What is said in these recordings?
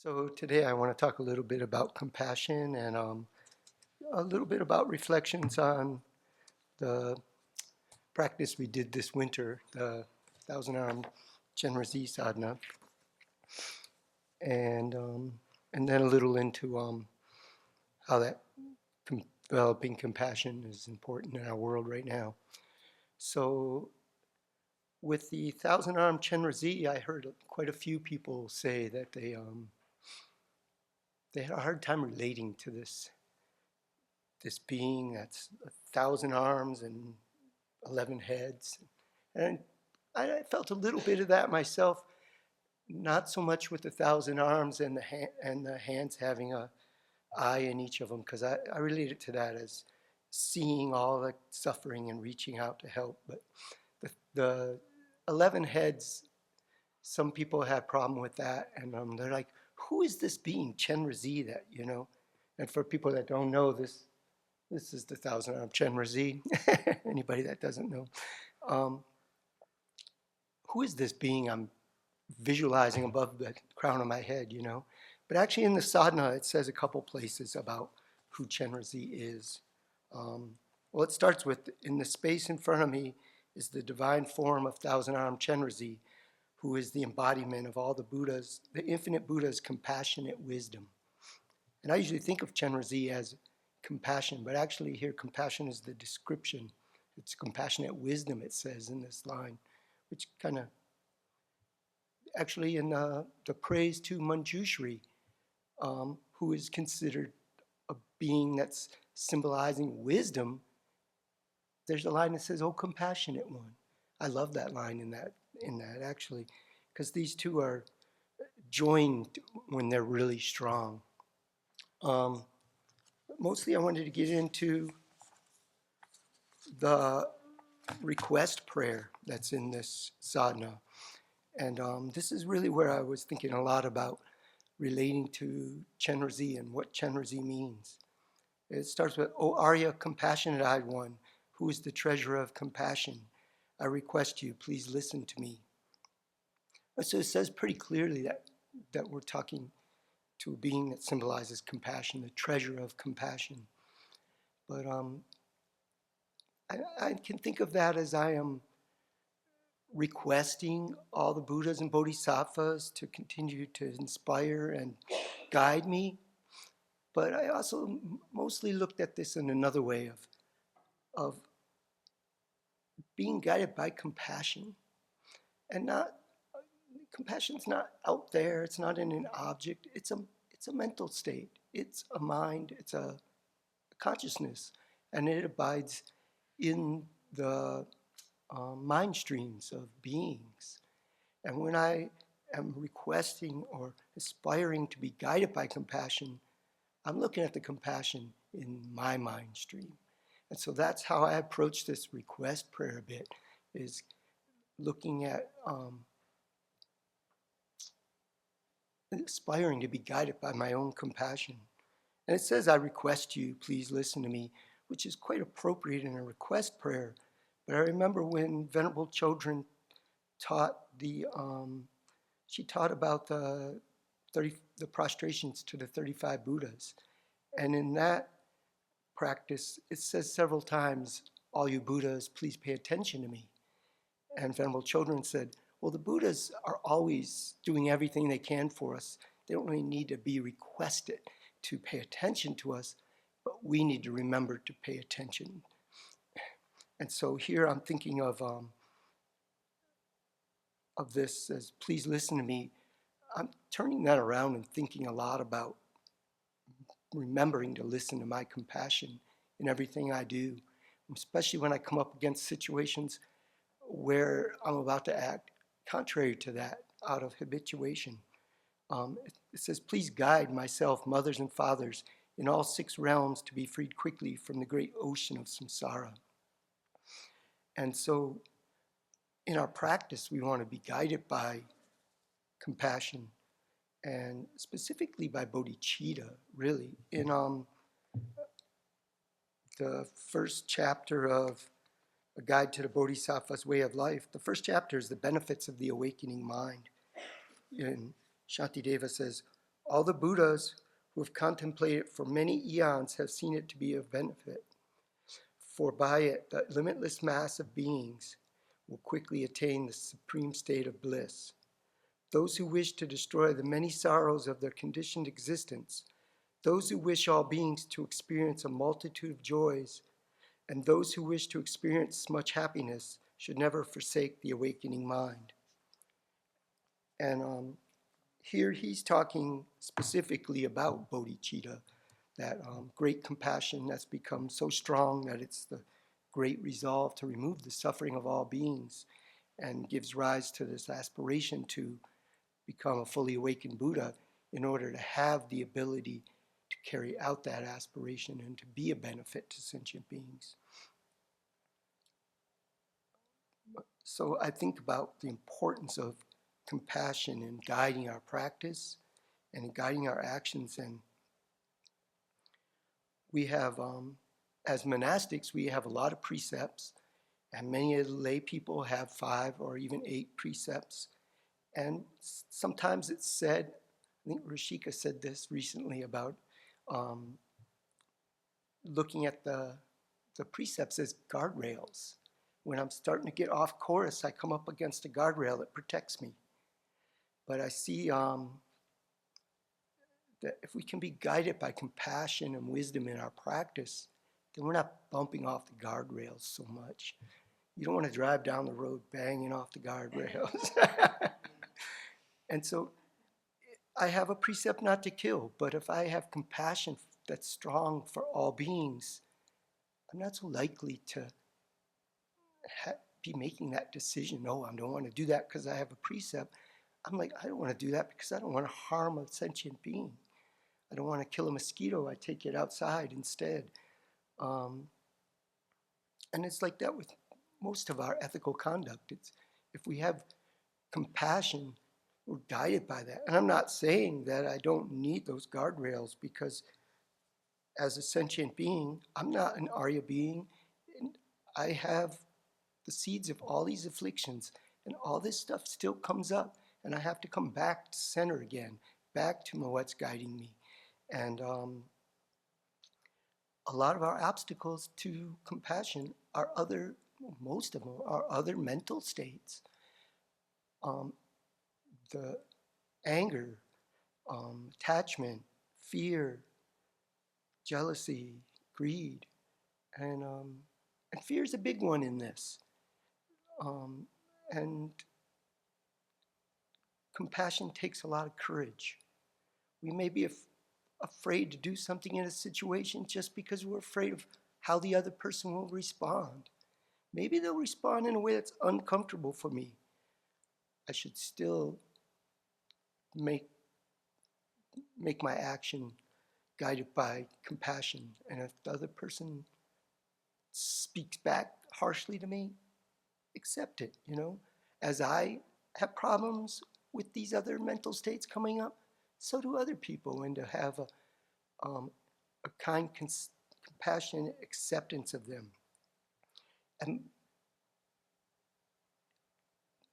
So today I want to talk a little bit about compassion and a little bit about reflections on the practice we did this winter, the Thousand Arm Chenrezig sadhana, and um, and then a little into how that developing compassion is important in our world right now. So with the Thousand Arm Chenrezig, I heard quite a few people say that they had a hard time relating to this being that's 1,000 arms and 11 heads. And I felt a little bit of that myself, not so much with the 1,000 arms and the hands having a eye in each of them, because I relate it to that as seeing all the suffering and reaching out to help. But the 11 heads, some people had problem with that, and they're like, who is this being, Chenrezig, that, you know? And for people that don't know this is the Thousand Arm Chenrezig. Anybody that doesn't know. Who is this being I'm visualizing above the crown of my head, you know? But actually in the sadhana, it says a couple places about who Chenrezig is. Well, it starts with, in the space in front of me is the divine form of Thousand Arm Chenrezig, who is the embodiment of all the Buddhas, the infinite Buddha's compassionate wisdom. And I usually think of Chenrezig as compassion, but actually here compassion is the description. It's compassionate wisdom, it says in this line, which kind of, actually in the praise to Manjushri, who is considered a being that's symbolizing wisdom, there's a line that says, "Oh, compassionate one." I love that line in that actually, because these two are joined when they're really strong. Mostly I wanted to get into the request prayer that's in this sadhana. And this is really where I was thinking a lot about relating to Chenrezig and what Chenrezig means. It starts with, "O Arya, compassionate-eyed one, who is the treasure of compassion, I request you, please listen to me." So it says pretty clearly that we're talking to a being that symbolizes compassion, the treasure of compassion. But I can think of that as I am requesting all the Buddhas and Bodhisattvas to continue to inspire and guide me. But I also mostly looked at this in another way of being guided by compassion. And compassion's not out there, it's not in an object, it's a mental state, it's a mind, it's a consciousness, and it abides in the mind streams of beings. And when I am requesting or aspiring to be guided by compassion, I'm looking at the compassion in my mind stream. And so that's how I approach this request prayer a bit, is looking at aspiring to be guided by my own compassion. And it says, "I request you, please listen to me," which is quite appropriate in a request prayer. But I remember when Venerable Chodron taught she taught about the prostrations to the 35 Buddhas. And in that practice, it says several times, "All you Buddhas, please pay attention to me." And Venerable Chodron said, well, the Buddhas are always doing everything they can for us. They don't really need to be requested to pay attention to us, but we need to remember to pay attention. And so here I'm thinking of this as, please listen to me. I'm turning that around and thinking a lot about remembering to listen to my compassion in everything I do, especially when I come up against situations where I'm about to act contrary to that, out of habituation. It says, "Please guide myself, mothers and fathers, in all 6 realms to be freed quickly from the great ocean of samsara." And so in our practice, we want to be guided by compassion, and specifically by bodhicitta, really. In the first chapter of A Guide to the Bodhisattva's Way of Life, the first chapter is the benefits of the awakening mind. And Shantideva says, All the Buddhas who have contemplated for many eons have seen it to be of benefit, for by it the limitless mass of beings will quickly attain the supreme state of bliss. Those who wish to destroy the many sorrows of their conditioned existence, those who wish all beings to experience a multitude of joys, and those who wish to experience much happiness should never forsake the awakening mind. And here he's talking specifically about bodhicitta, that great compassion that's become so strong that it's the great resolve to remove the suffering of all beings, and gives rise to this aspiration to become a fully awakened Buddha in order to have the ability to carry out that aspiration and to be a benefit to sentient beings. So I think about the importance of compassion in guiding our practice and in guiding our actions. And we have, as monastics, we have a lot of precepts, and many of the lay people have 5 or even 8 precepts. And sometimes it's said, I think Rishika said this recently about looking at the precepts as guardrails. When I'm starting to get off course, I come up against a guardrail that protects me. But I see that if we can be guided by compassion and wisdom in our practice, then we're not bumping off the guardrails so much. You don't want to drive down the road banging off the guardrails. And so I have a precept not to kill, but if I have compassion that's strong for all beings, I'm not so likely to be making that decision. No, I don't want to do that because I have a precept. I'm like, I don't want to do that because I don't want to harm a sentient being. I don't want to kill a mosquito. I take it outside instead. And it's like that with most of our ethical conduct. It's, if we have compassion, we're guided by that. And I'm not saying that I don't need those guardrails, because as a sentient being, I'm not an Arya being. And I have the seeds of all these afflictions, and all this stuff still comes up, and I have to come back to center again, back to what's guiding me. And a lot of our obstacles to compassion are most of them are other mental states. The anger, attachment, fear, jealousy, greed, and fear is a big one in this. And compassion takes a lot of courage. We may be afraid to do something in a situation just because we're afraid of how the other person will respond. Maybe they'll respond in a way that's uncomfortable for me. I should still make my action guided by compassion. And if the other person speaks back harshly to me, accept it, As I have problems with these other mental states coming up, so do other people, and to have a kind, compassionate acceptance of them. And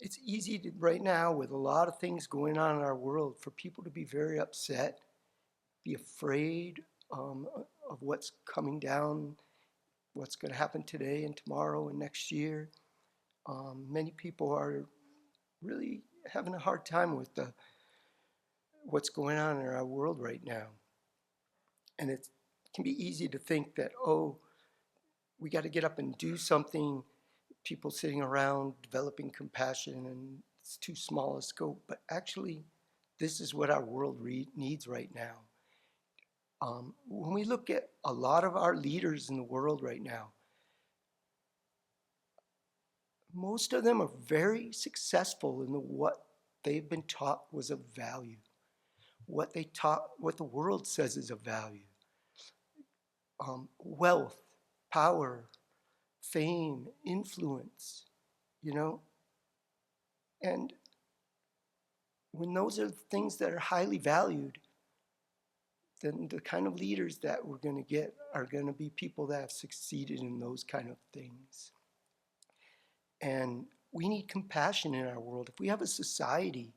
it's easy to, right now, with a lot of things going on in our world, for people to be very upset, be afraid of what's coming down, what's going to happen today and tomorrow and next year. Many people are really having a hard time with what's going on in our world right now. And it can be easy to think that, oh, we got to get up and do something. People sitting around developing compassion, and it's too small a scope. But actually, this is what our world needs right now. When we look at a lot of our leaders in the world right now, most of them are very successful in what they've been taught was of value, what they taught, what the world says is of value. Wealth, power, fame, influence, And when those are things that are highly valued, then the kind of leaders that we're going to get are going to be people that have succeeded in those kind of things. And we need compassion in our world. If we have a society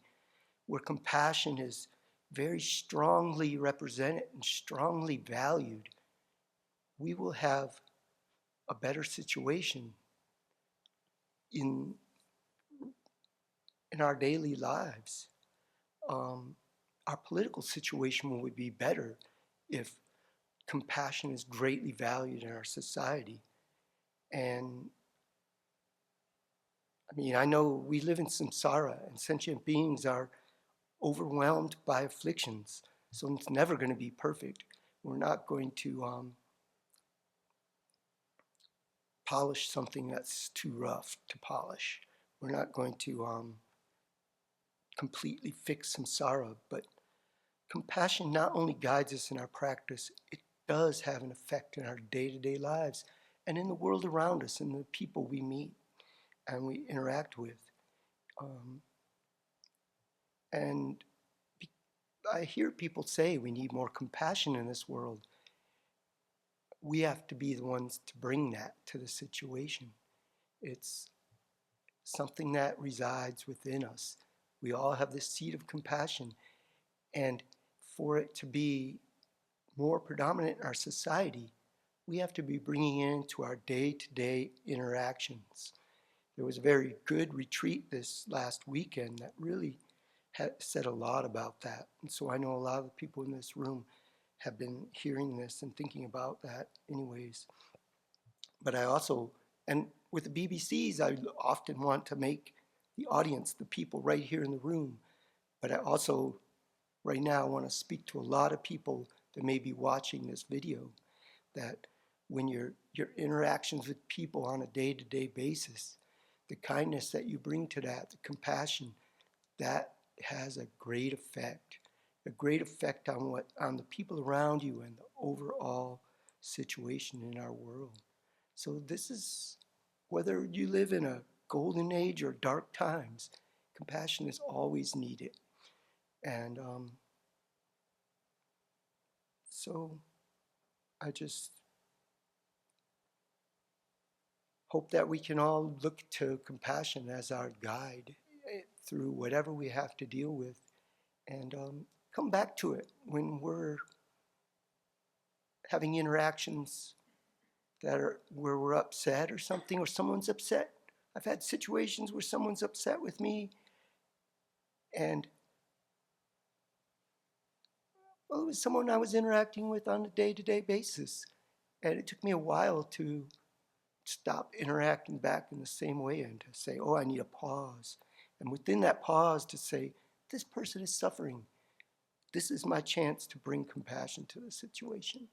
where compassion is very strongly represented and strongly valued, we will have a better situation in our daily lives. Our political situation would be better if compassion is greatly valued in our society. And I mean, I know we live in samsara, and sentient beings are overwhelmed by afflictions, so it's never going to be perfect. We're not going to polish something that's too rough to polish. We're not going to completely fix samsara, but compassion not only guides us in our practice, it does have an effect in our day-to-day lives and in the world around us and the people we meet and we interact with. And I hear people say we need more compassion in this world. We have to be the ones to bring that to the situation. It's something that resides within us. We all have this seed of compassion, and for it to be more predominant in our society, we have to be bringing it into our day-to-day interactions. There was a very good retreat this last weekend that really said a lot about that. And so I know a lot of the people in this room have been hearing this and thinking about that anyways. But I also, and with the BBCs, I often want to make the audience, the people right here in the room, but I also, right now, want to speak to a lot of people that may be watching this video, that when your interactions with people on a day-to-day basis, the kindness that you bring to that, the compassion, that has a great effect on the people around you and the overall situation in our world. So this is, whether you live in a golden age or dark times, compassion is always needed. And so I just hope that we can all look to compassion as our guide through whatever we have to deal with, and come back to it when we're having interactions that are where we're upset or something, or someone's upset. I've had situations where someone's upset with me, and well, it was someone I was interacting with on a day-to-day basis, and it took me a while to stop interacting back in the same way and to say, oh, I need a pause. And within that pause to say, this person is suffering. This is my chance to bring compassion to the situation.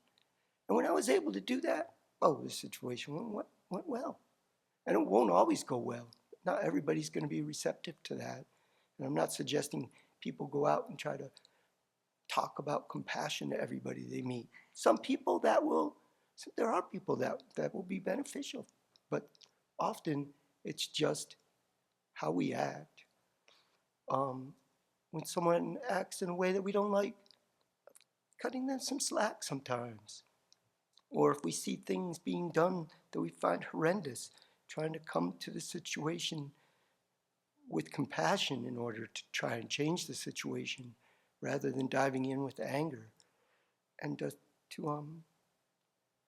And when I was able to do that, oh, the situation went well. And it won't always go well. Not everybody's going to be receptive to that. And I'm not suggesting people go out and try to talk about compassion to everybody they meet. There are people that will be beneficial, but often it's just how we act. When someone acts in a way that we don't like, cutting them some slack sometimes. Or if we see things being done that we find horrendous, trying to come to the situation with compassion in order to try and change the situation rather than diving in with anger. And to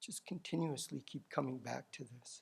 just continuously keep coming back to this.